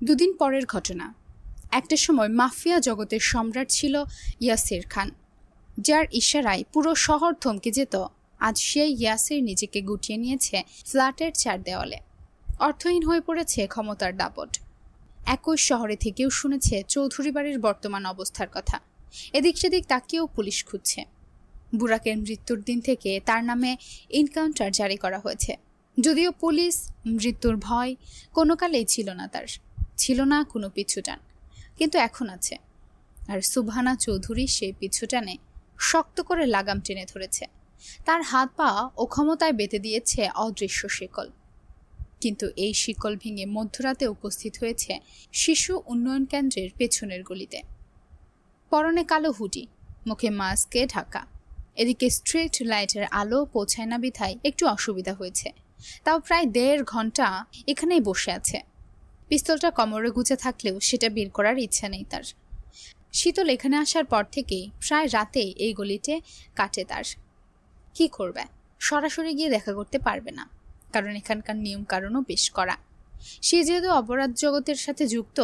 দুদিন পরের ঘটনা। একটা সময় মাফিয়া জগতের সম্রাট ছিল ইয়াসির খান, যার ইশারায় পুরো শহর থমকে যেত। আজ সেই ইয়াসির নিজেকে গুটিয়ে নিয়েছে ফ্ল্যাটের চার দেওয়ালে। অর্থহীন হয়ে পড়েছে ক্ষমতার দাপট। একই শহরে থেকেও শুনেছে চৌধুরী বাড়ির বর্তমান অবস্থার কথা। এদিক সেদিক তাকিয়েও পুলিশ খুঁজছে। বুরাকের মৃত্যুর দিন থেকে তার নামে এনকাউন্টার জারি করা হয়েছে, যদিও পুলিশ মৃত্যুর ভয় কোনো কালেই ছিল না তার, ছিল না কোনো পিছুটান। কিন্তু এখন আছে, আর সুবহানা চৌধুরী সেই পিছুটানে শক্ত করে লাগাম টেনে ধরেছে। তার হাত পা ও ক্ষমতায় বেঁধে দিয়েছে অদৃশ্য শিকল। কিন্তু এই শিকল ভেঙে মধ্যরাতে উপস্থিত হয়েছে শিশু উন্নয়ন কেন্দ্রের পেছনের গলিতে। পরনে কালো হুডি, মুখে মাস্কে ঢাকা। এদিকে স্ট্রিট লাইটের আলো পৌঁছায় না বিধায় একটু অসুবিধা হয়েছে। তাও প্রায় 1.5 ঘন্টা এখানেই বসে আছে। পিস্তলটা কোমরে গুজে থাকলেও সেটা বের করার ইচ্ছা নেই তার। শীতল এখানে আসার পর থেকে প্রায় রাতে এই গলিতে কাটে তার। কি করবে, সরাসরি গিয়ে দেখা করতে পারবে না, কারণ এখানকার নিয়ম কারণও বেশ করা। সে যেহেতু অপরাধ জগতের সাথে যুক্ত,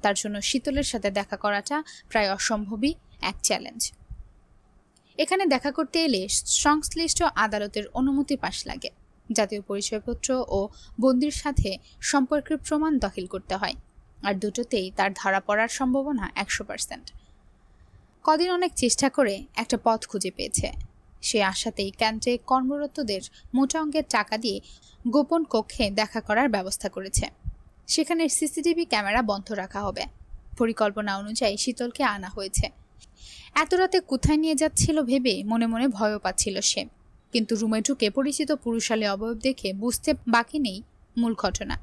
তার জন্য শীতলের সাথে দেখা করাটা প্রায় অসম্ভবই এক চ্যালেঞ্জ। এখানে দেখা করতে এলে সংশ্লিষ্ট আদালতের অনুমতি পাশ লাগে। জাতীয় পরিচয়পত্র ও বন্দির সাথে সম্পর্কের প্রমাণ দাখিল করতে হয়, আর দুটোতেই তার ধরা পড়ার সম্ভাবনা 100%। কদিন অনেক চেষ্টা করে একটা পথ খুঁজে পেয়েছে। সে আশাতেই কেন্দ্রে কর্মরতদের মোটা অঙ্কের টাকা দিয়ে গোপন কক্ষে দেখা করার ব্যবস্থা করেছে। সেখানে সিসিটিভি ক্যামেরা বন্ধ রাখা হবে। পরিকল্পনা অনুযায়ী শীতলকে আনা হয়েছে। এত রাতে কোথায় নিয়ে যাচ্ছিল ভেবে মনে মনে ভয়ও পাচ্ছিল সে। কিন্তু রুমে ঢুকে পরিচিত পুরুষালী অবয়ব দেখে বুঝতে বাকি নেই মূল ঘটনা।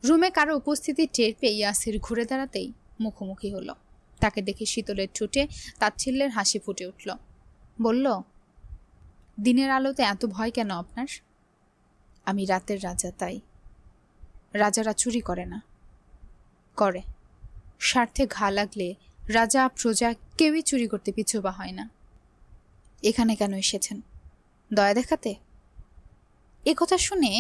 রুমে কারো উপস্থিতি টের পেয়ে ইয়াসির ঘুরে দাঁড়াতেই মুখোমুখি হলো। তাকে দেখে শীতলের ঠোঁটে তাচ্ছিল্যের হাসি ফুটে উঠল। বলল, দিনের আলোতে এত ভয় কেন আপনার? আমি রাতের রাজা, তাই। রাজারা চুরি করে না। করে। স্বার্থে ঘা লাগলে রাজা প্রজা কেউই চুরি করতে পিছুপা হয় না। এখানে কেন এসেছেন? দয়া দেখাতে? এ কথা শুনে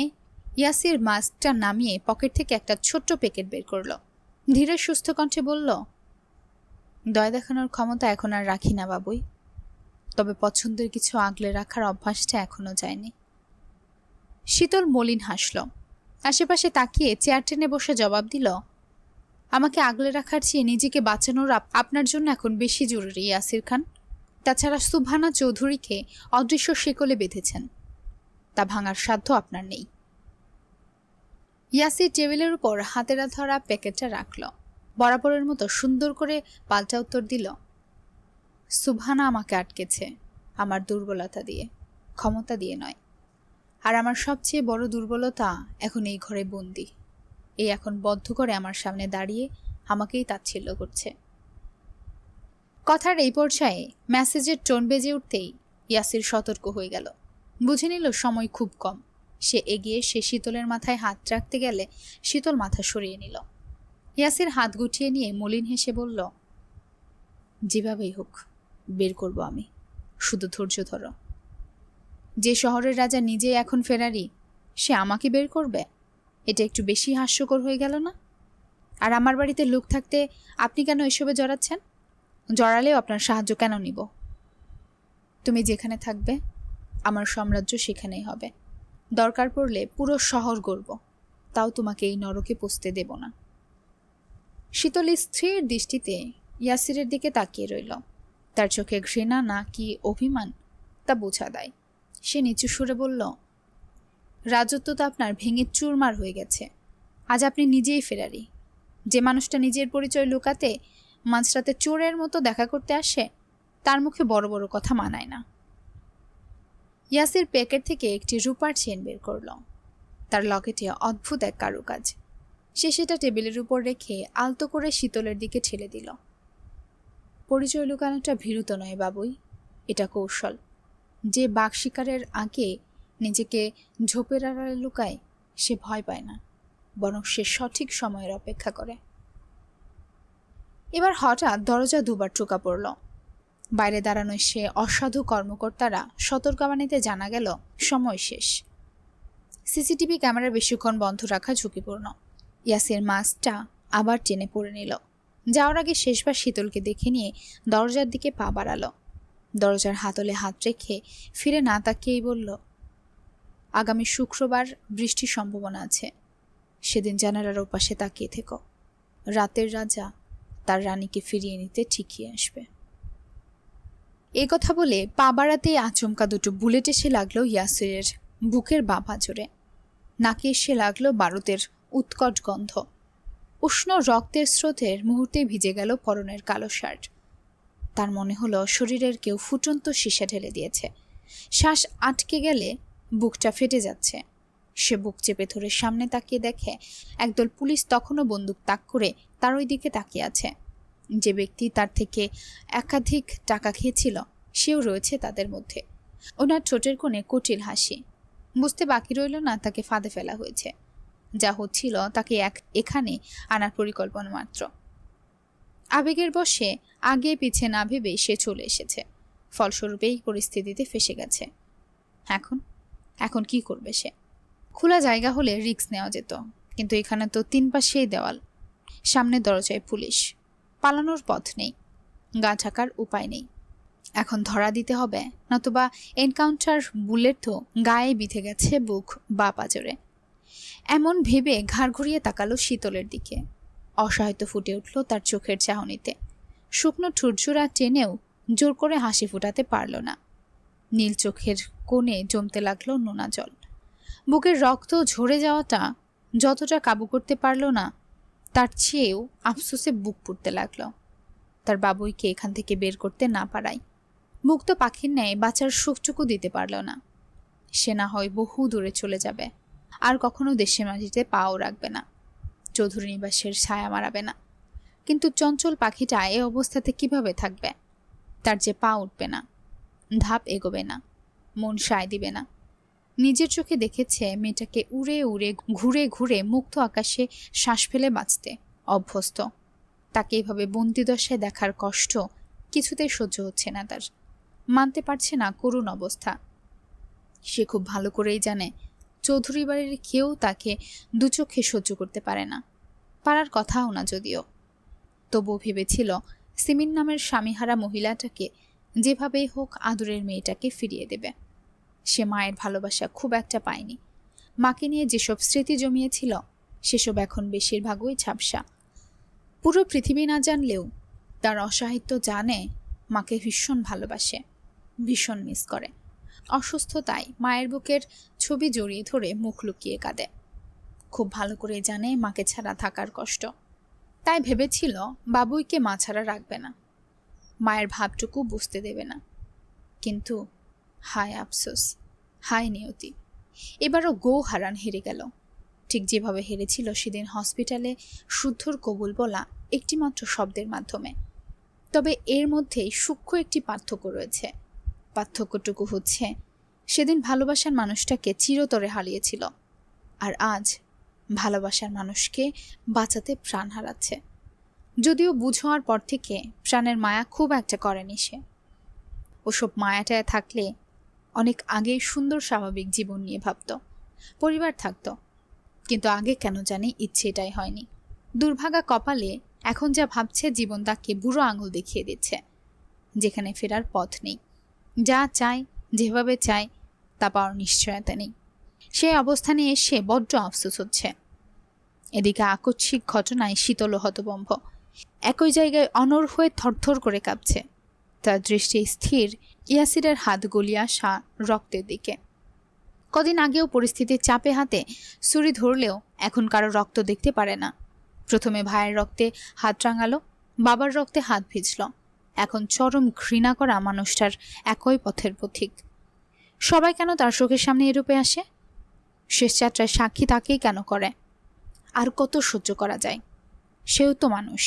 ইয়াসির মাস্কটা নামিয়ে পকেট থেকে একটা ছোট্ট প্যাকেট বের করল। ধীরে সুস্থ কণ্ঠে বলল, দয়া দেখানোর ক্ষমতা এখন আর রাখি না বাবুই, তবে পছন্দের কিছু আগলে রাখার অভ্যাসটা এখনো যায়নি। শীতল মলিন হাসল। আশেপাশে তাকিয়ে চেয়ার টেনে বসে জবাব দিল, আমাকে আগলে রাখার চেয়ে নিজেকে বাঁচানোর আপনার জন্য এখন বেশি জরুরি ইয়াসির খান। তাছাড়া সুবহানা চৌধুরীকে অদৃশ্য শিকলে বেঁধেছেন, তা ভাঙার সাধ্য আপনার নেই। ইয়াসির টেবিলের উপর হাতেরা ধরা প্যাকেটটা রাখল। বরাবরের মতো সুন্দর করে পাল্টা উত্তর দিল, সুবহানা আমাকে আটকেছে আমার দুর্বলতা দিয়ে, ক্ষমতা দিয়ে নয়। আর আমার সবচেয়ে বড় দুর্বলতা এখন এই ঘরে বন্দি। এই এখন বদ্ধ করে আমার সামনে দাঁড়িয়ে আমাকেই তাচ্ছিল্য করছে। কথার এই পর্যায়ে মেসেজের টোন বেজে উঠতেই ইয়াসির সতর্ক হয়ে গেল। বুঝে নিল সময় খুব কম। সে এগিয়ে সে শীতলের মাথায় হাত রাখতে গেলে শীতল মাথা সরিয়ে নিল। ইয়াসির হাত গুটিয়ে নিয়ে মলিন হেসে বলল, যেভাবেই হোক বের করব আমি, শুধু ধৈর্য ধরো। যে শহরের রাজা নিজেই এখন ফেরারি, সে আমাকে বের করবে? এটা একটু বেশি হাস্যকর হয়ে গেল না? আর আমার বাড়িতে লোক থাকতে আপনি কেন এসবে জড়াচ্ছেন? জড়ালেও আপনার সাহায্য কেন নিব? তুমি যেখানে থাকবে আমার সাম্রাজ্য সেখানেই হবে। দরকার পড়লে পুরো শহর গড়ব, তাও তোমাকে এই নরকে পৌঁছতে দেব না। শীতল স্থির দৃষ্টিতে ইয়াসিরের দিকে তাকিয়ে রইল। তার চোখে ঘৃণা না কি অভিমান তা বোঝা দেয়। সে নিচু সুরে বলল, রাজত্ব তো আপনার ভেঙে চুরমার হয়ে গেছে। আজ আপনি নিজেই ফেরারি। যে মানুষটা নিজের পরিচয় লুকাতে মাঝরাতে চোরের মতো দেখা করতে আসে, তার মুখে বড় বড় কথা মানায় না। ইয়াসির প্যাকেট থেকে একটি রূপার চেন বের করল। তার লকেটে অদ্ভুত এক কারুকাজ। সে সেটা টেবিলের উপর রেখে আলতো করে শীতলের দিকে ঠেলে দিল। পরিচয় লুকানোটা ভীরুত নয় বাবুই, এটা কৌশল। যে বাঘ শিকারের আগে নিজেকে ঝোপের আড়ালে লুকায় সে ভয় পায় না, বরং সে সঠিক সময়ের অপেক্ষা করে। এবার হঠাৎ দরজা দুবার টোকা পড়ল। বাইরে দাঁড়ানো সে অসাধু কর্মকর্তারা সতর্কবাণীতে জানা গেল সময় শেষ। সিসিটিভি ক্যামেরা বেশিক্ষণ বন্ধ রাখা ঝুঁকিপূর্ণ। ইয়াসির মাস্কটা আবার টেনে পড়ে নিল। যাওয়ার আগে শেষবার শীতলকে দেখে নিয়ে দরজার দিকে পা বাড়ালো। দরজার হাতলে হাত রেখে ফিরে না তাকিয়েই বলল, আগামী শুক্রবার বৃষ্টির সম্ভাবনা আছে। সেদিন জানালার ওপাশে তাকিয়ে থেকো। রাতের রাজা তার রানীকে ফিরিয়ে নিতে ঠিকই আসবে। এ কথা বলে পা বাড়াতেই আচমকা দুটো বুলেট এসে লাগলো ইয়াসিরের বুকের বাঁ পাঁজরে। নাকে এসে লাগলো বারুদের উৎকট গন্ধ। উষ্ণ রক্তের স্রোতের মুহূর্তে ভিজে গেল পরনের কালো শার্ট। তার মনে হলো শরীরের কেউ ফুটন্ত সীসা ঢেলে দিয়েছে। শ্বাস আটকে গেলে বুকটা ফেটে যাচ্ছে। সে বুক চেপে ধরে সামনে তাকিয়ে দেখে একদল পুলিশ তখনও বন্দুক তাক করে তার ওই দিকে তাকিয়ে আছে। যে ব্যক্তি তার থেকে একাধিক টাকা খেয়েছিল সেও রয়েছে তাদের মধ্যে। ওনার ঠোঁটের কোণে কুটিল হাসি। বুঝতে বাকি রইল না তাকে ফাঁদে ফেলা হয়েছে। যা হচ্ছিল তাকে এখানে আনার পরিকল্পনা মাত্র। আবেগের বশে আগে পিছে না ভেবে সে চলে এসেছে। ফলস্বরূপ এই পরিস্থিতিতে ফেসে গেছে। এখন কি করবে সে? খোলা জায়গা হলে রিস্ক নেওয়া যেত, কিন্তু এখানে তো 3 পাশেই দেওয়াল, সামনে দরজায় পুলিশ, পালানোর পথ নেই, গা ঢাকার উপায় নেই। এখন ধরা দিতে হবে, নতুবা এনকাউন্টার বুলেট তো গায়ে বিঁধে গেছে বুক বা পাঁজরে। এমন ভেবে ঘাড় ঘুরিয়ে তাকালো শীতলের দিকে। অসহায়তা ফুটে উঠল তার চোখের চাহনিতে। শুকনো ঠুরঝুরা টেনেও জোর করে হাসি ফোটাতে পারল না। নীল চোখের কোণে জমতে লাগলো নোনা জল। বুকের রক্ত ঝরে যাওয়াটা যতটা কাবু করতে পারল না, তার চেয়েও আফসোসে বুক পুড়তে লাগলো। তার বাবুইকে এখান থেকে বের করতে না পারায় মুক্ত পাখির ন্যায় বাঁচার সুখটুকু দিতে পারল না। সে না হয় বহু দূরে চলে যাবে, আর কখনো দেশে মাটিতে পাও রাখবে না, চৌধুরী নিবাসের ছায়া মারাবে না, কিন্তু চঞ্চল পাখিটা এ অবস্থাতে কিভাবে থাকবে? তার যে পা উঠবে না, ধাপ এগোবে না, মন সায় দিবে না। নিজের চোখে দেখেছে মেয়েটাকে উড়ে উড়ে ঘুরে ঘুরে মুক্ত আকাশে শ্বাস ফেলে বাঁচতে অভ্যস্ত। তাকে এভাবে বন্দিদশায় দেখার কষ্ট কিছুতেই সহ্য হচ্ছে না তার। মানতে পারছে না করুণ অবস্থা। সে খুব ভালো করেই জানে চৌধুরী বাড়ির কেউ তাকে দু চোখে সহ্য করতে পারে না, পারার কথাও না যদিও। তবুও ভেবেছিল সিমিন নামের স্বামীহারা মহিলাটাকে যেভাবেই হোক আদরের মেয়েটাকে ফিরিয়ে দেবে। সে মায়ের ভালোবাসা খুব একটা পায়নি। মাকে নিয়ে যেসব স্মৃতি জমিয়েছিল সেসব এখন বেশিরভাগই ঝাপসা। পুরো পৃথিবী না জানলেও তার অসাহিত্য জানে মাকে ভীষণ ভালোবাসে, ভীষণ মিস করে। অসুস্থতায় মায়ের বুকের ছবি জড়িয়ে ধরে মুখ লুকিয়ে কাঁদে। খুব ভালো করে জানে মাকে ছাড়া থাকার কষ্ট। তাই ভেবেছিল বাবুইকে মা ছাড়া রাখবে না, মায়ের ভাবটুকু বুঝতে দেবে না। কিন্তু হায় আফসোস, হায় নিয়তি, এবারও গো হারান হেরে গেল। ঠিক যেভাবে হেরেছিল সেদিন হসপিটালে শুদ্ধর কবুল বলা একটিমাত্র শব্দের মাধ্যমে। তবে এর মধ্যেই সূক্ষ্ম একটি পার্থক্য রয়েছে। পার্থক্যটুকু হচ্ছে সেদিন ভালোবাসার মানুষটাকে চিরতরে হারিয়েছিল, আর আজ ভালোবাসার মানুষকে বাঁচাতে প্রাণ হারাচ্ছে। যদিও বুঝোয়ার পর থেকে প্রাণের মায়া খুব একটা করেনি সে। ওসব মায়াটায় থাকলে অনেক আগেই সুন্দর স্বাভাবিক জীবন নিয়ে ভাবত, পরিবার থাকত। কিন্তু আগে কেন জানি ইচ্ছেটাই হয়নি। দুর্ভাগা কপালে এখন যা ভাবছে জীবন তাকে বুড়ো আঙুল দেখিয়ে দিচ্ছে, যেখানে ফেরার পথ নেই। যা চায়, যেভাবে চায় তা পাওয়ার নিশ্চয়তা নেই। সেই অবস্থানে এসে বড্ড আফসোস হচ্ছে। এদিকে আকস্মিক ঘটনায় শীতল হতভম্ব, একই জায়গায় অনড় হয়ে থরথর করে কাঁপছে। তার দৃষ্টি স্থির ইয়াসিরের হাত গলিয়ে আসা রক্তের দিকে। কদিন আগেও পরিস্থিতির চাপে হাতে ছুরি ধরলেও এখন কারো রক্ত দেখতে পারে না। প্রথমে ভাইয়ের রক্তে হাত রাঙালো, বাবার রক্তে হাত ভিজল, এখন চরম ঘৃণা করা মানুষটার একই পথের পথিক। সবাই কেন তার চোখের সামনে এরূপে আসে? শেষ যাত্রায় সাক্ষী তাকেই কেন করে? আর কত সহ্য করা যায়? সেও তো মানুষ,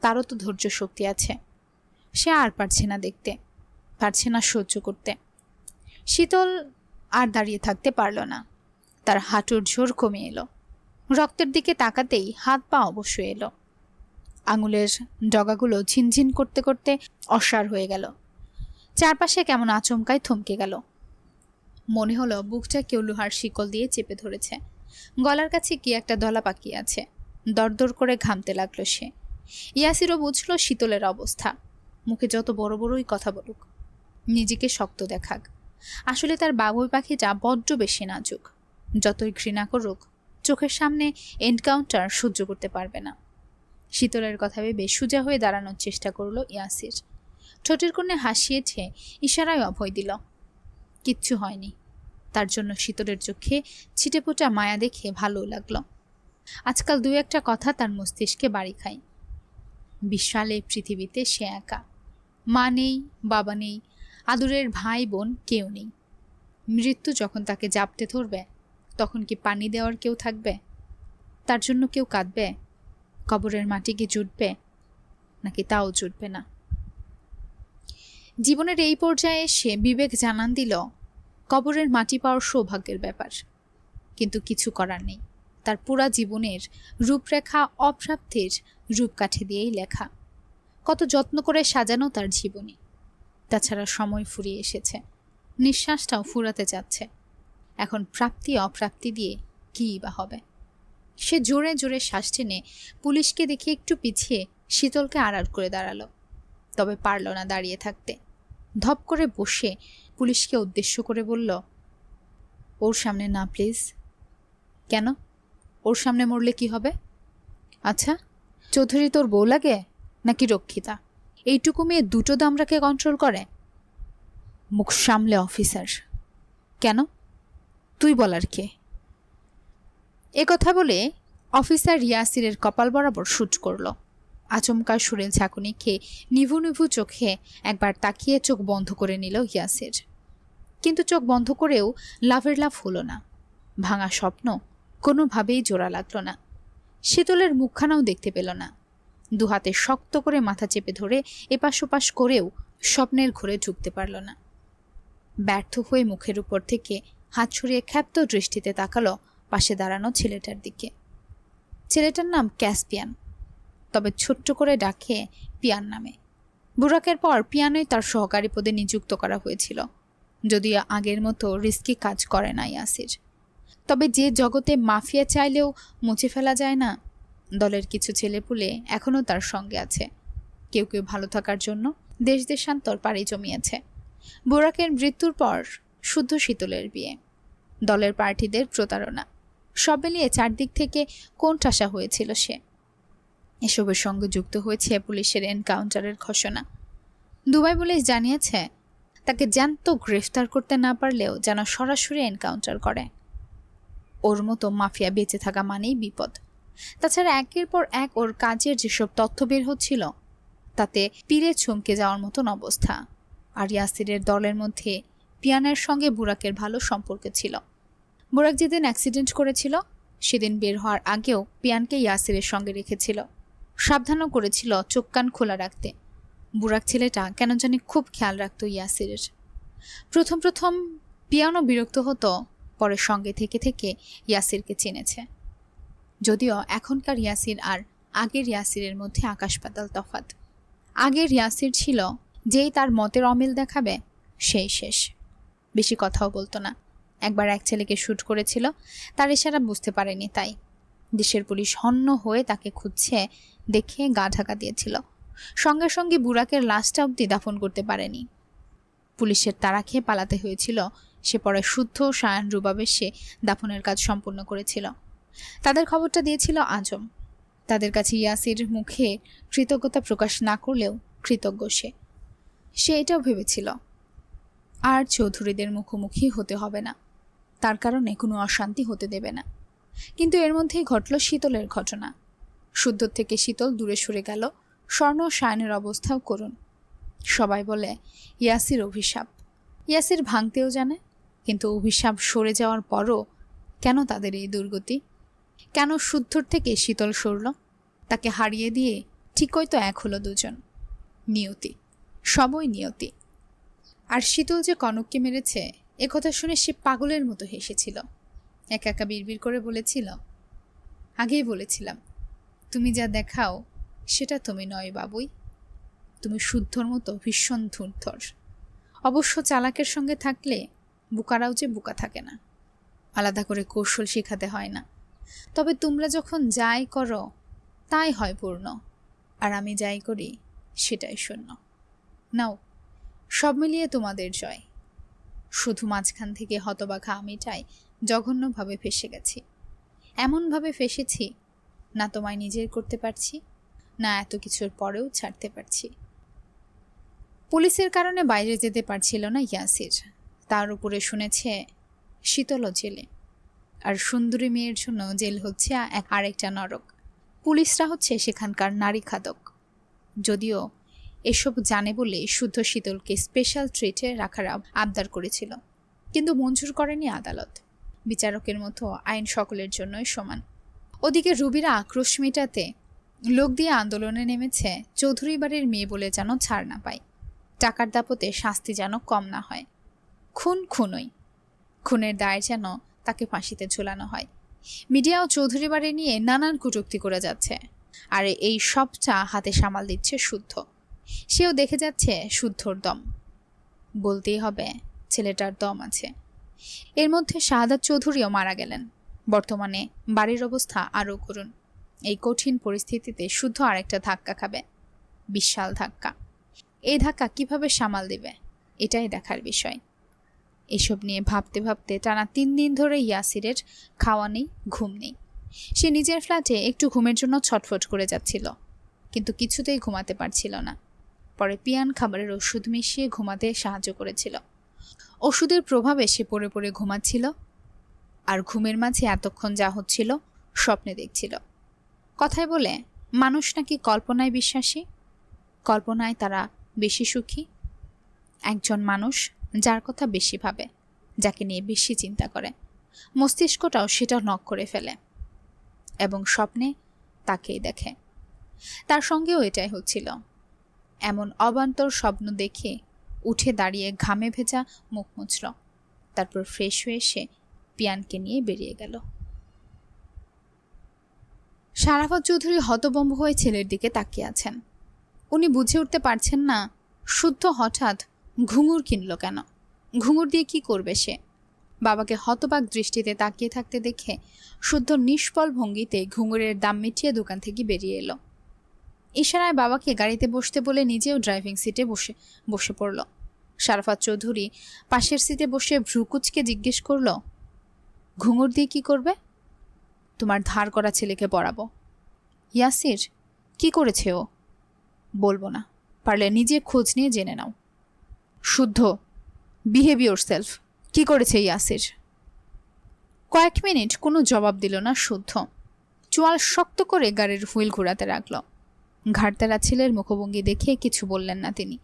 তারও তো ধৈর্য শক্তি আছে। সে আর পারছে না দেখতে, পারছে না সহ্য করতে। শীতল আর দাঁড়িয়ে থাকতে পারল না। তার হাঁটুর জোর কমে এলো। রক্তের দিকে তাকাতেই হাত পা অবশ্য এলো। আঙুলের ডগাগুলো ঝিনঝিন করতে করতে অসাড় হয়ে গেল। চারপাশে কেমন আচমকায় থমকে গেল। মনে হলো বুকটা কেউ লোহার শিকল দিয়ে চেপে ধরেছে। গলার কাছে কি একটা দলা পাকিয়ে আছে। দরদর করে ঘামতে লাগলো সে। ইয়াসিরও বুঝল শীতলের অবস্থা। মুখে যত বড় বড়ই কথা বলুক, নিজেকে শক্ত দেখাক, আসলে তার বাবুই পাখিটা বড্ড বেশি নাজুক। যতই ঘৃণা করুক, চোখের সামনে এনকাউন্টার সহ্য করতে পারবে না। শীতলের কথা ভেবে সোজা হয়ে দাঁড়ানোর চেষ্টা করলো ইয়াসির। ঠোঁটের কোণে হাসিয়েছে, ইশারায় অভয় দিল। কিচ্ছু হয়নি। তার জন্য শীতলের চোখে ছিটেফোঁটা মায়া দেখে ভালো লাগলো। আজকাল দু একটা কথা তার মস্তিষ্কে বাড়ি খায়। বিশাল এই পৃথিবীতে সে একা। মা নেই, বাবা নেই, আদরের ভাই বোন কেউ নেই। মৃত্যু যখন তাকে জাপটে ধরবে, তখন কি পানি দেওয়ার কেউ থাকবে? তার জন্য কেউ কাঁদবে? কবরের মাটি কি জুটবে? নাকি তাও জুটবে না? জীবনের এই পর্যায়ে এসে বিবেক জানান দিল, কবরের মাটি পাওয়ার সৌভাগ্যের ব্যাপার। কিন্তু কিছু করার নেই। তার পুরা জীবনের রূপরেখা অপ্রাপ্তির রূপকাঠি দিয়েই লেখা। কত যত্ন করে সাজানো তার জীবনী। তাছাড়া সময় ফুরিয়ে এসেছে, নিঃশ্বাসটাও ফুরাতে যাচ্ছে। এখন প্রাপ্তি অপ্রাপ্তি দিয়ে কী বা হবে? সে জোরে জোরে শ্বাস টেনে পুলিশকে দেখে একটু পিছিয়ে শীতলকে আড়াল করে দাঁড়ালো। তবে পারল না দাঁড়িয়ে থাকতে। ধপ করে বসে পুলিশকে উদ্দেশ্য করে বলল, ওর সামনে না প্লিজ। কেন? ওর সামনে মরলে কি হবে? আচ্ছা, চৌধুরী তোর বউ লাগে নাকি রক্ষিতা? এইটুকু মেয়ে দুটো দামরাকে কন্ট্রোল করে? মুখ সামলে অফিসার। কেন? তুই বলার কে? কথা বলে অফিসার ইয়াসিরের কপাল বরাবর শুট করল। আচমকা সুরেল ঝাঁকুনি খেয়ে নিভু নিভু চোখে একবার তাকিয়ে চোখ বন্ধ করে নিল ইয়াসির। কিন্তু চোখ বন্ধ করেও লাভের লাভ হলো না। ভাঙা স্বপ্ন কোনোভাবেই জোড়া লাগলো না। শীতলের মুখখানাও দেখতে পেল না। দুহাতে শক্ত করে মাথা চেপে ধরে এপাশ ওপাশ করেও স্বপ্নের ঘরে ঢুকতে পারল না। ব্যর্থ হয়ে মুখের উপর থেকে হাত ছড়িয়ে ক্ষাপ্ত দৃষ্টিতে তাকালো পাশে দাঁড়ানো ছেলেটার দিকে। ছেলেটার নাম ক্যাসপিয়ান, তবে ছোট্ট করে ডাকে পিয়ান নামে। বুরাকের পর পিয়ানোই তার সহকারী পদে নিযুক্ত করা হয়েছিল, যদিও আগের মতো রিস্কি কাজ করে না ইয়াসির। তবে যে জগতে মাফিয়া চাইলেও মুছে ফেলা যায় না, দলের কিছু ছেলেপুলে এখনও তার সঙ্গে আছে। কেউ কেউ ভালো থাকার জন্য দেশ দেশান্তর পাড়ি জমিয়েছে। বুরাকের মৃত্যুর পর শুদ্ধ শীতলের বিয়ে, দলের প্রার্থীদের প্রতারণা, সব মিলিয়ে চারদিক থেকে কোণঠাসা হয়েছিল সে। এসবের সঙ্গে যুক্ত হয়েছে পুলিশের এনকাউন্টারের ঘোষণা। দুবাই পুলিশ জানিয়েছে, তাকে জ্যান্ত গ্রেফতার করতে না পারলেও যেন সরাসরি এনকাউন্টার করে। ওর মতো মাফিয়া বেঁচে থাকা মানেই বিপদ। তাছাড়া একের পর এক ওর কাজের যেসব তথ্য বের হচ্ছিল, তাতে পিড়ে চমকে যাওয়ার মতন অবস্থা। আর ইয়াসিরের দলের মধ্যে পিয়ানের সঙ্গে বুরাকের ভালো সম্পর্ক ছিল। বুরাক যেদিন অ্যাক্সিডেন্ট করেছিল, সেদিন বের হওয়ার আগেও পিয়ানকে ইয়াসিরের সঙ্গে রেখেছিল। সাবধানও করেছিল চোখ কান খোলা রাখতে। বুরাক ছেলেটা কেন জানি খুব খেয়াল রাখত ইয়াসিরের। প্রথম প্রথম পিয়ানও বিরক্ত হতো, পরে সঙ্গে থেকে থেকে ইয়াসিরকে চিনেছে। যদিও এখনকার ইয়াসির আর আগের ইয়াসিরের মধ্যে আকাশ পাতাল তফাৎ। আগের ইয়াসির ছিল যেই তার মতের অমিল দেখাবে সেই শেষ। বেশি কথাও বলতো না। একবার এক ছেলেকে শ্যুট করেছিল, তার ইশারা বুঝতে পারেনি, তাই দেশের পুলিশ হন্য হয়ে তাকে খুঁজছে দেখে গা ঢাকা দিয়েছিল। সঙ্গে সঙ্গে বুরাকের লাশটা অবধি দাফন করতে পারেনি। পুলিশের তাড়া খেয়ে পালাতে হয়েছিল। সে পরে শুদ্ধ সায়ান রুবাবে সে দাফনের কাজ সম্পূর্ণ করেছিল। তাদের খবরটা দিয়েছিল আজম। তাদের কাছে ইয়াসির মুখে কৃতজ্ঞতা প্রকাশ না করলেও কৃতজ্ঞ সে এটাও ভেবেছিল আর চৌধুরীদের মুখোমুখি হতে হবে না, তার কারণে কোনো অশান্তি হতে দেবে না। কিন্তু এর মধ্যেই ঘটল শীতলের ঘটনা। শুদ্ধ থেকে শীতল দূরে সরে গেল। স্বর্ণ সায়নের অবস্থাও করুন। সবাই বলে ইয়াসির অভিশাপ। ইয়াসির ভাঙতেও জানে, কিন্তু অভিশাপ সরে যাওয়ার পরও কেন তাদের এই দুর্গতি? কেন শুদ্ধর থেকে শীতল সরল? তাকে হারিয়ে দিয়ে ঠিকই তো এক হলো দুজন। নিয়তি, সবই নিয়তি। আর শীতল যে কনককে মেরেছে, একথা শুনে সে পাগলের মতো হেসেছিল। একা একা বিড়বিড় করে বলেছিল, আগেই বলেছিলাম, তুমি যা দেখাও সেটা তুমি নয় বাবুই। তুমি শুদ্ধর মতো ভীষণ ধূর্ধর। অবশ্য চালাকের সঙ্গে থাকলে বুকারাও যে বুকা থাকে না। আলাদা করে কৌশল শেখাতে হয় না। তবে তোমরা যখন যাই করো, তাই হয় পূর্ণ, আর আমি যাই করি সেটাই শূন্য। নাও, সব মিলিয়ে তোমাদের জয়। শুধু মাঝখান থেকে হতবাকা আমিটাই জঘন্যভাবে ফেসে গেছি। এমনভাবে ফেসেছি, না তোমায় নিজের করতে পারছি, না এত কিছুর পরেও ছাড়তে পারছি। পুলিশের কারণে বাইরে যেতে পারছিল না ইয়াসির। তার উপরে শুনেছে শীতলও জেলে, আর সুন্দরী মেয়ের জন্য জেল হচ্ছে আরেকটা নরক। পুলিশরা হচ্ছে সেখানকার নারী খাদক। যদিও এসব জানে বলে শুদ্ধ শীতলকে স্পেশাল ট্রিটে রাখার আবদার করেছিল, কিন্তু মঞ্জুর করেনি আদালত। বিচারকের মতো আইন সকলের জন্যই সমান। ওদিকে রুবিরা আক্রোশ মেটাতে লোক দিয়ে আন্দোলনে নেমেছে চৌধুরী বাড়ির মেয়ে বলে যেন ছাড় না পায়, টাকার দাপতে শাস্তি যেন কম না হয়। খুন খুনই, খুনের দায় যেন তাকে ফাঁসিতে ঝুলানো হয়। মিডিয়াও চৌধুরী বাড়ি নিয়ে নানান কটূক্তি করে যাচ্ছে, আর এই সবটা হাতে সামাল দিচ্ছে শুদ্ধ। সেও দেখে যাচ্ছে শুদ্ধর দম। বলতেই হবে ছেলেটার দম আছে। এর মধ্যে শাহাদাত চৌধুরীও মারা গেলেন। বর্তমানে বাড়ির অবস্থা আরও করুণ। এই কঠিন পরিস্থিতিতে শুদ্ধ আরেকটা ধাক্কা খাবে, বিশাল ধাক্কা। এই ধাক্কা কিভাবে সামাল দেবে, এটাই দেখার বিষয়। এসব নিয়ে ভাবতে ভাবতে টানা 3 দিন ধরে ইয়াসিরের খাওয়া নেই, ঘুম নেই। সে নিজের ফ্ল্যাটে একটু ঘুমের জন্য ছটফট করে যাচ্ছিল, কিন্তু কিছুতেই ঘুমাতে পারছিল না। পরে পিয়ান খাবারের ওষুধ মিশিয়ে ঘুমাতে সাহায্য করেছিল। ওষুধের প্রভাবে সে পড়ে পড়ে ঘুমাচ্ছিল, আর ঘুমের মাঝে এতক্ষণ যা হচ্ছিল স্বপ্নে দেখছিল। কথায় বলে মানুষ নাকি কল্পনায় বিশ্বাসী, কল্পনায় তারা বেশি সুখী। একজন মানুষ যার কথা বেশি ভাবে, যাকে নিয়ে বেশি চিন্তা করে, মস্তিষ্কটাও সেটা নক করে ফেলে এবং স্বপ্নে তাকেই দেখে। তার সঙ্গেও এটাই হচ্ছিল। এমন অবান্তর স্বপ্ন দেখে উঠে দাঁড়িয়ে ঘামে ভেজা মুখ মুছল, তারপর ফ্রেশ হয়ে এসে পিয়ানকে নিয়ে বেরিয়ে গেল। শারাফত চৌধুরী হতভম্ব হয়ে ছেলের দিকে তাকিয়ে আছেন। উনি বুঝে উঠতে পারছেন না শুদ্ধ হঠাৎ ঘুঙুর কিনল কেন, ঘুঙুর দিয়ে কি করবে সে। বাবাকে হতবাক দৃষ্টিতে তাকিয়ে থাকতে দেখে শুদ্ধ নিষ্ফল ভঙ্গিতে ঘুঙুরের দাম মিটিয়ে দোকান থেকে বেরিয়ে এলো। ইশারায় বাবাকে গাড়িতে বসতে বলে নিজেও ড্রাইভিং সিটে বসে পড়ল। শারাফত চৌধুরী পাশের সিটে বসে ভ্রুকুচকে জিজ্ঞেস করল, ঘুঙুর দিয়ে কি করবে? তোমার ধার করা ছেলেকে পড়াবো। ইয়াসির কি করেছে ও? বলবো না, পারলে নিজে খোঁজ নিয়ে জেনে নাও। শুদ্ধ, বিহেভ ইয়োরসেলফ। কি করেছে ইয়াসির? কয়েক মিনিট কোনো জবাব দিল না শুদ্ধ। চোয়াল শক্ত করে গাড়ির হুইল ঘোরাতে রাখল। ঘাড়তেরা ছেলের মুখভঙ্গি দেখে কিছু বললেন না তিনি,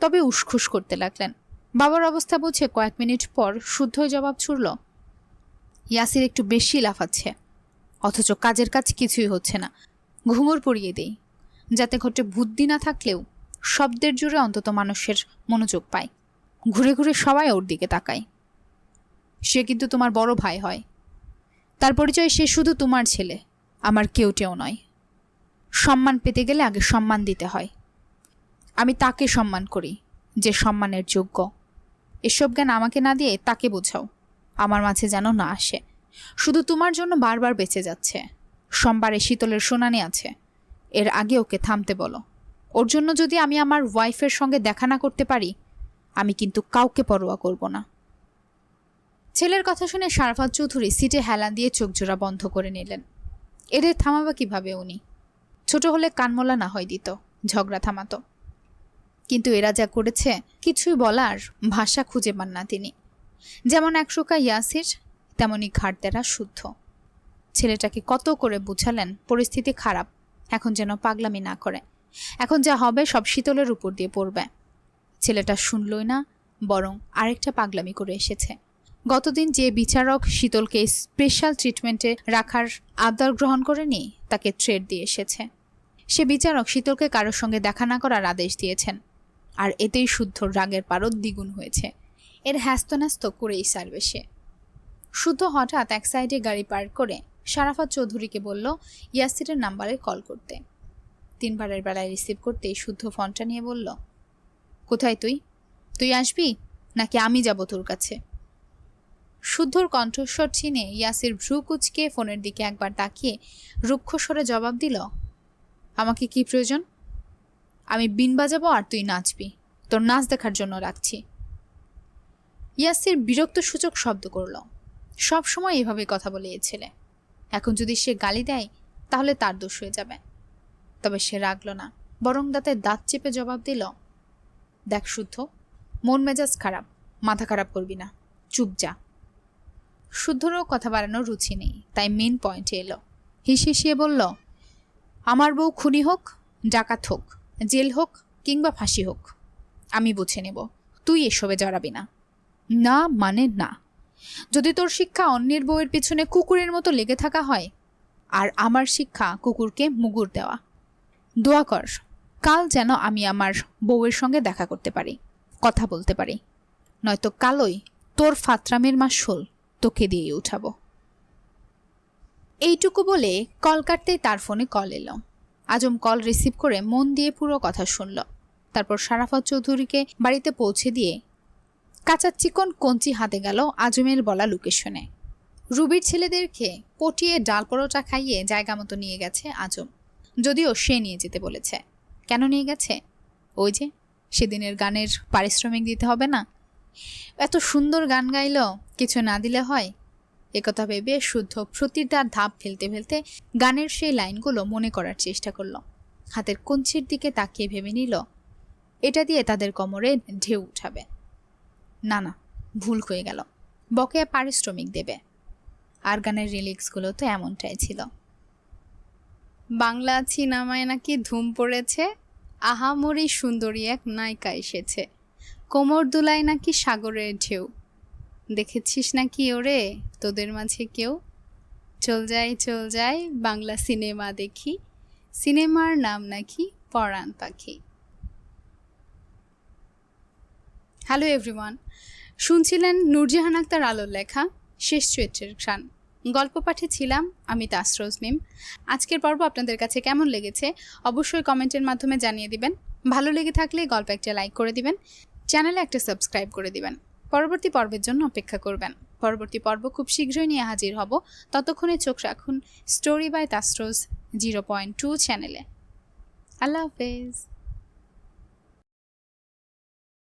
তবে উসখুস করতে লাগলেন। বাবার অবস্থা বুঝে কয়েক মিনিট পর শুদ্ধই জবাব ছুড়ল, ইয়াসির একটু বেশি লাফাচ্ছে, অথচ কাজের কাজ কিছুই হচ্ছে না। ঘুঙুর পরিয়ে দেই, যাতে ঘটে বুদ্ধি না থাকলেও শব্দের জোরে অন্তত মানুষের মনোযোগ পায়। ঘুরে ঘুরে সবাই ওর দিকে তাকায়। সে কিন্তু তোমার বড় ভাই হয়। তার পরিচয় সে শুধু তোমার ছেলে, আমার কেউটেও নয়। সম্মান পেতে গেলে আগে সম্মান দিতে হয়। আমি তাকে সম্মান করি যে সম্মানের যোগ্য। এসব জ্ঞান আমাকে না দিয়ে তাকে বোঝাও, আমার মাঝে যেন না আসে। শুধু তোমার জন্য বারবার বেঁচে যাচ্ছে। সোমবারে শীতলের শুনানি আছে, এর আগে ওকে থামতে বলো। ওর জন্য যদি আমি আমার ওয়াইফের সঙ্গে দেখা না করতে পারি, আমি কিন্তু কাউকে পরোয়া করব না। ছেলের কথা শুনে শারাফত চৌধুরী সিটে হেলান দিয়ে চোখ জোড়া বন্ধ করে নিলেন। এদের থামাবা কিভাবে উনি? ছোট হলে কানমোলা না হয় দিত, ঝগড়া থামাতো। কিন্তু এরা যা করেছে কিছুই বলার ভাষা খুঁজে পান না তিনি। যেমন একশোকা ইয়াসির, তেমনি ঘাড়তেরা শুদ্ধ। ছেলেটাকে কত করে বুঝালেন পরিস্থিতি খারাপ, এখন যেন পাগলামি না করে। এখন যা হবে সব শীতলের উপর দিয়ে পড়বে। ছেলেটা শুনলই না, বরং আরেকটা পাগলামি করে এসেছে। গতদিন যে বিচারক শীতলকে স্পেশাল ট্রিটমেন্টে রাখার আবদার গ্রহণ করেনি, তাকে থ্রেট দিয়ে এসেছে। সে বিচারক শীতলকে কারোর সঙ্গে দেখা না করার আদেশ দিয়েছেন, আর এতেই শুদ্ধর রাগের পারদ দ্বিগুণ হয়েছে। এর হ্যাস্তন্যাস্ত করেই সারবে সে। শুদ্ধ হঠাৎ এক সাইডে গাড়ি পার্ক করে শারাফত চৌধুরীকে বলল ইয়াসিরের নাম্বারে কল করতে। 3 বারের বেলায় রিসিভ করতেই শুদ্ধ ফোনটা নিয়ে বলল, কোথায় তুই? তুই আসবি নাকি আমি যাব তোর কাছে? শুদ্ধর কণ্ঠস্বর চিনে ইয়াসির ভ্রু কুচকে ফোনের দিকে একবার তাকিয়ে রুক্ষ স্বরে জবাব দিল, আমাকে কি প্রয়োজন? আমি বিন বাজাবো আর তুই নাচবি। তোর নাচ দেখার জন্য রাখছি। ইয়াসির বিরক্ত সূচক শব্দ করল। সব সময় এভাবে কথা বলে এ ছেলে। এখন যদি সে গালি দেয় তাহলে তার দোষ হয়ে যাবে। তবে সে রাগল না, বরং দাঁতে দাঁত চেপে জবাব দিল, দেখ শুদ্ধ, মন মেজাজ খারাপ, মাথা খারাপ করবি না, চুপ যা। শুদ্ধরও কথা বাড়ানোর রুচি নেই, তাই মেন পয়েন্টে এলো। হিসিয়ে বলল, আমার বউ খুনি হোক, ডাকাত হোক, জেল হোক কিংবা ফাঁসি হোক, আমি বুঝে নেব, তুই এসবে জড়াবি না। না মানে না। যদি তোর শিক্ষা অন্যের বউয়ের পিছনে কুকুরের মতো লেগে থাকা হয়, আর আমার শিক্ষা কুকুরকে মুগুর দেওয়া, দোয়া কর কাল যেন আমি আমার বউয়ের সঙ্গে দেখা করতে পারি, কথা বলতে পারি, নয়তো কালই তোর ফাতরামের মাসুল তোকে দিয়ে উঠাবো। এইটুকু বলে কল কাটতেই তার ফোনে কল এলো। আজম কল রিসিভ করে মন দিয়ে পুরো কথা শুনল। তারপর শারাফত চৌধুরীকে বাড়িতে পৌঁছে দিয়ে কাঁচা চিকন কঞ্চি হাতে গেল আজমের বলা লোকেশনে। রুবির ছেলেদেরকে পটিয়ে ডাল পরোটা খাইয়ে জায়গা মতো নিয়ে গেছে আজম, যদিও সে নিয়ে যেতে বলেছে। কেন নিয়ে গেছে? ওই যে সেদিনের গানের পারিশ্রমিক দিতে হবে না? এত সুন্দর গান গাইল, কিছু না দিলে হয়? একথা ভেবে শুদ্ধ প্রতিটা ধাপ ফেলতে ফেলতে গানের সেই লাইনগুলো মনে করার চেষ্টা করল। হাতের কঞ্চির দিকে তাকিয়ে ভেবে নিল, এটা দিয়ে তাদের কোমরে ঢেউ উঠাবে। না না, ভুল হয়ে গেল। বকেয়া পারিশ্রমিক দেবে। আর গানের রিলিক্সগুলো তো এমনটাই ছিল। বাংলা সিনেমায় নাকি ধুম পড়েছে, আহামরি সুন্দরী এক নায়িকা এসেছে, কোমর দুলায় নাকি সাগরের ঢেউ, দেখেছিস নাকি ওরে তোদের মাঝে কেউ? চল যাই বাংলা সিনেমা দেখি, সিনেমার নাম নাকি পরাণ পাখি। হ্যালো এভরিওয়ান, শুনছিলেন নূরজাহান আক্তার আলোর লেখা শেষ চরিত্রের ঘ্রাণ। গল্প পাঠে ছিলাম আমি তাসরোজ মিম। আজকের পর্ব আপনাদের কাছে কেমন লেগেছে অবশ্যই কমেন্টের মাধ্যমে জানিয়ে দিবেন। ভালো লেগে থাকলে গল্প একটা লাইক করে দিবেন, চ্যানেলে একটা সাবস্ক্রাইব করে দিবেন। পরবর্তী পর্বের জন্য অপেক্ষা করবেন। পরবর্তী পর্ব খুব শীঘ্রই নিয়ে হাজির হব। ততক্ষণে চোখ রাখুন স্টোরি বাই তাসরোজ 0.2 চ্যানেলে। আল্লাহ হাফেজ।